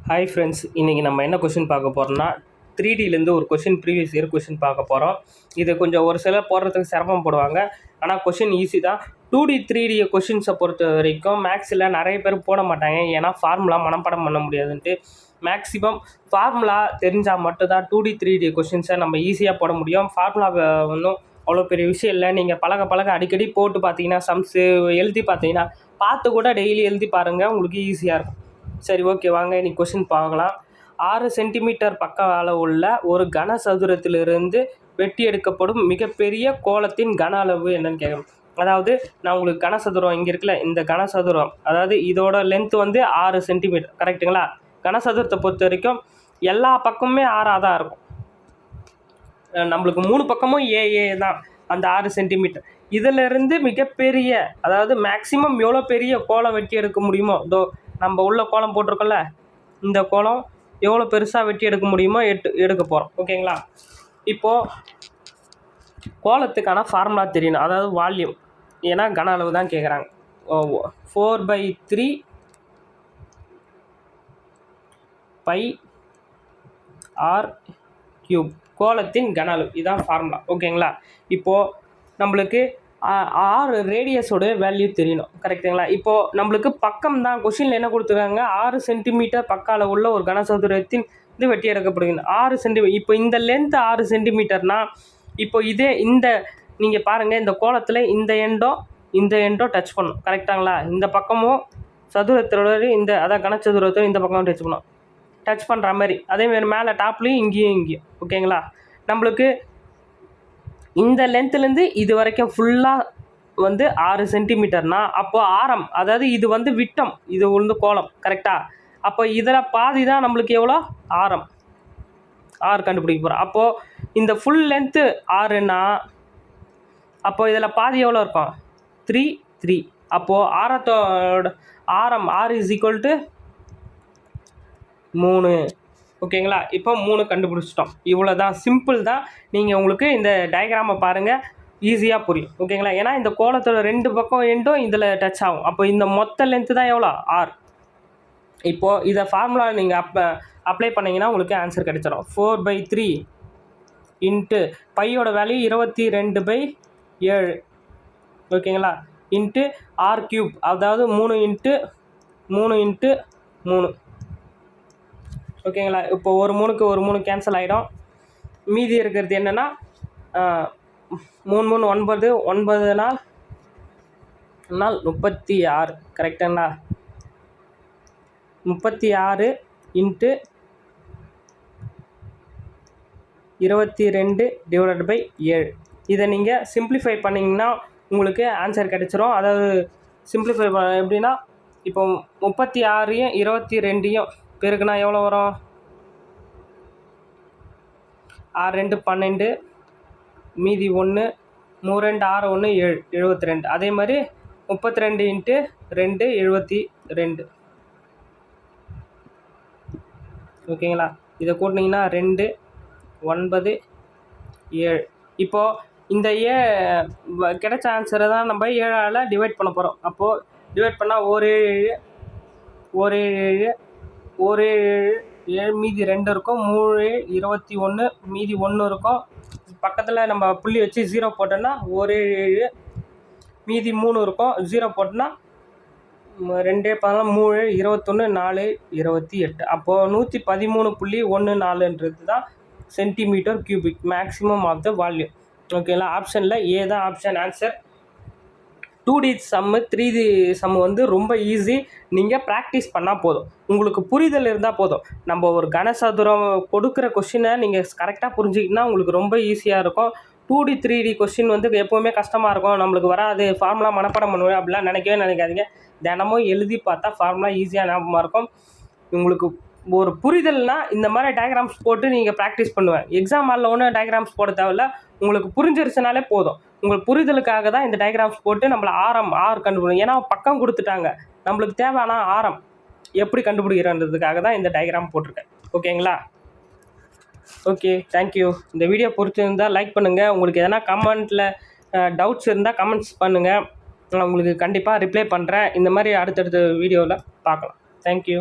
Hi friends, இன்றைக்கி நம்ம என்ன கொஷின் பார்க்க போகிறோம்னா 3Dலேருந்து ஒரு கொஷின் ப்ரீவியஸ் இயர் கொஷின் பார்க்க போகிறோம். இது கொஞ்சம் ஒரு சிலர் போடுறதுக்கு சிரமம் போடுவாங்க, ஆனால் கொஷின் ஈஸி தான். 2D 3D கொஷின்ஸை பொறுத்த வரைக்கும் மேக்ஸில் நிறைய பேர் போட மாட்டாங்க, ஏன்னா ஃபார்முலா மனப்பாடம் பண்ண முடியாதுன்ட்டு. மேக்ஸிமம் ஃபார்முலா தெரிஞ்சால் மட்டும்தான் 2D 3D கொஷின்ஸை நம்ம ஈஸியாக போட முடியும். ஃபார்முலா ஒன்றும் அவ்வளோ பெரிய விஷயம் இல்லை. நீங்கள் பழக அடிக்கடி போட்டு பார்த்தீங்கன்னா, சம்ஸு எழுதி பார்த்தீங்கன்னா, பார்த்து கூட டெய்லி எழுதி பாருங்கள், உங்களுக்கு ஈஸியாக இருக்கும். சரி, ஓகே, வாங்க இன்றைக்கி கொஷின் பார்க்கலாம். 6 சென்டிமீட்டர் பக்க அளவு உள்ள ஒரு கனசதுரத்திலிருந்து வெட்டி எடுக்கப்படும் மிகப்பெரிய கோளத்தின் கன அளவு என்னன்னு கேட்கணும். அதாவது நான் உங்களுக்கு கனசதுரம் இங்கே இருக்குல்ல, இந்த கனசதுரம், அதாவது இதோட லென்த் வந்து 6 சென்டிமீட்டர், கரெக்டுங்களா? கனசதுரத்தை பொறுத்த வரைக்கும் எல்லா பக்கமுமே 6ஆக தான் இருக்கும். நம்மளுக்கு 3 பக்கமும் ஏ தான் அந்த 6 சென்டிமீட்டர். இதிலிருந்து மிகப்பெரிய, அதாவது மேக்ஸிமம் எவ்வளோ பெரிய கோலம் வெட்டி எடுக்க முடியுமோ, நம்ம உள்ள கோலம் போட்டிருக்கோம்ல, இந்த கோலம் எவ்வளோ பெருசாக வெட்டி எடுக்க முடியுமோ எடுக்க போகிறோம். ஓகேங்களா? இப்போது கோலத்துக்கான ஃபார்முலா தெரியணும், அதாவது வால்யூம், ஏன்னா கன அளவு தான் கேட்குறாங்க. 4/3 πr³ கோலத்தின் கன அளவு, இதுதான் ஃபார்முலா. ஓகேங்களா? இப்போது நம்மளுக்கு 6 ரேடியஸோட வேல்யூ தெரியணும், கரெக்டுங்களா? இப்போது நம்மளுக்கு பக்கம் தான் கொஷினில் என்ன கொடுத்துருக்காங்க, 6 சென்டிமீட்டர் பக்க அளவு உள்ள ஒரு கனசதுரத்தின் இது வெட்டி எடுக்கப்படுகிறது 6 சென்டிமீட்டர். இப்போ இந்த லென்த் 6 சென்டிமீட்டர்னால், இப்போ இந்த நீங்கள் பாருங்கள், இந்த கோலத்தில் இந்த எண்டோ டச் பண்ணும், கரெக்டாங்களா? இந்த பக்கமும் சதுரத்தோட அதான் கனசதுரத்தோட இந்த பக்கமும் டச் பண்ணும், டச் பண்ணுற மாதிரி. அதேமாதிரி மேலே டாப்லேயும் இங்கேயும். ஓகேங்களா? நம்மளுக்கு இந்த லென்த்துலேருந்து இது வரைக்கும் ஃபுல்லாக வந்து 6 சென்டிமீட்டர்னால், அப்போது ஆரம், அதாவது இது வந்து விட்டம், இது வந்து கோலம், கரெக்டாக? அப்போ இதில் பாதி தான் நம்மளுக்கு எவ்வளோ ஆரம், 6 கண்டுபிடிக்க போகிறோம். அப்போது இந்த ஃபுல் லென்த்து 6ன்னா, அப்போது இதில் பாதி எவ்வளோ இருக்கும், 3. அப்போது ஆரத்தோட ஆரம் R = 3. ஓகேங்களா? இப்போ 3 கண்டுபிடிச்சிட்டோம். இவ்வளோ தான், சிம்பிள் தான். நீங்கள் உங்களுக்கு இந்த டயக்ராமை பாருங்கள், ஈஸியாக புரியும். ஓகேங்களா? ஏன்னா இந்த கோலத்தோட 2 பக்கம் எண்டும் இதில் டச் ஆகும். அப்போ இந்த மொத்த லென்த்து தான் எவ்வளோ, R. இப்போது இதை ஃபார்முலா நீங்கள் அப்ளை பண்ணிங்கன்னா உங்களுக்கு ஆன்சர் கிடைச்சிடும். 4/3 இன்ட்டு பையோட வேல்யூ 22/7, ஓகேங்களா? இன்ட்டு R³, அதாவது 3 × 3. ஓகேங்களா? இப்போ ஒரு 3க்கு ஒரு 3 கேன்சல் ஆகிடும். மீதி இருக்கிறது என்னென்னா 3 3 9, 9 நாள் 36, கரெக்டுங்களா? 36 இன்ட்டு 22/7. இதை நீங்கள் சிம்பிளிஃபை பண்ணிங்கன்னா உங்களுக்கு ஆன்சர் கிடச்சிரும். அதாவது சிம்பிளிஃபை எப்படின்னா, இப்போ 36யும் 22யும் பெருக்குனா எவ்வளோ வரும், 6 2 12, மீதி 1, 3 2 6 1 7, 72. அதே மாதிரி 32 × 2 72. ஓகேங்களா? இதை கூட்டினீங்கன்னா 2 9 7. இப்போது இந்த கிடைச்ச ஆன்சரை தான் நம்ம 7ஆல் டிவைட் பண்ண போகிறோம். அப்போது டிவைட் பண்ணால் 1 7 மீதி 2 இருக்கும், 3 21, மீதி 1 இருக்கும். பக்கத்தில் நம்ம புள்ளி வச்சு 0 போட்டோன்னா 1 7, மீதி 3 இருக்கும், 0 போட்டோன்னா 2 14, 3 21, 4 28. அப்போது 113.14 தான் centimetre cubic, maximum of the volume. ஓகேங்களா? ஆப்ஷனில் ஏ தான் ஆப்ஷன் ஆன்சர். 2D சம்மு 3D சம்மு வந்து ரொம்ப ஈஸி. நீங்கள் ப்ராக்டிஸ் பண்ணால் போதும், உங்களுக்கு புரிதல் இருந்தால் போதும். நம்ம ஒரு கனசதுரம் கொடுக்குற கொஷினை நீங்கள் கரெக்டாக புரிஞ்சிக்கிட்டால் உங்களுக்கு ரொம்ப ஈஸியாக இருக்கும். 2D 3D கொஷின் வந்து எப்போவுமே கஷ்டமாக இருக்கும், நம்மளுக்கு வராது, ஃபார்முலா மனப்பாடம் பண்ணுவேன் அப்படிலாம் நினைக்காதீங்க. தினமும் எழுதி பார்த்தா ஃபார்முலா ஈஸியாக ஞாபகமாக இருக்கும். உங்களுக்கு ஒரு புரிதல்னா இந்த மாதிரி டயக்ராம்ஸ் போட்டு நீங்கள் ப்ராக்டிஸ் பண்ணுவேன். எக்ஸாம் ஹாலில் ஒன்றும் டயக்ராம்ஸ் போட தேவையில்ல, உங்களுக்கு புரிஞ்சிருச்சுனாலே போதும். உங்களுக்கு புரிதலுக்காக தான் இந்த டயக்ராம்ஸ் போட்டு நம்மளை R கண்டுபிடிக்கணும். ஏன்னா பக்கம் கொடுத்துட்டாங்க, நம்மளுக்கு தேவையான ஆரம் எப்படி கண்டுபிடிக்கிறன்றதுக்காக தான் இந்த டயக்ராம் போட்டிருக்கேன். ஓகேங்களா? Okay, thank you. இந்த வீடியோ பிடிச்சிருந்தால் லைக் பண்ணுங்கள். உங்களுக்கு எதனா கமெண்ட்டில் டவுட்ஸ் இருந்தால் கமெண்ட்ஸ் பண்ணுங்கள், நான் உங்களுக்கு கண்டிப்பாக ரிப்ளை பண்ணுறேன். இந்த மாதிரி அடுத்தடுத்த வீடியோவில் பார்க்கலாம். தேங்க்யூ.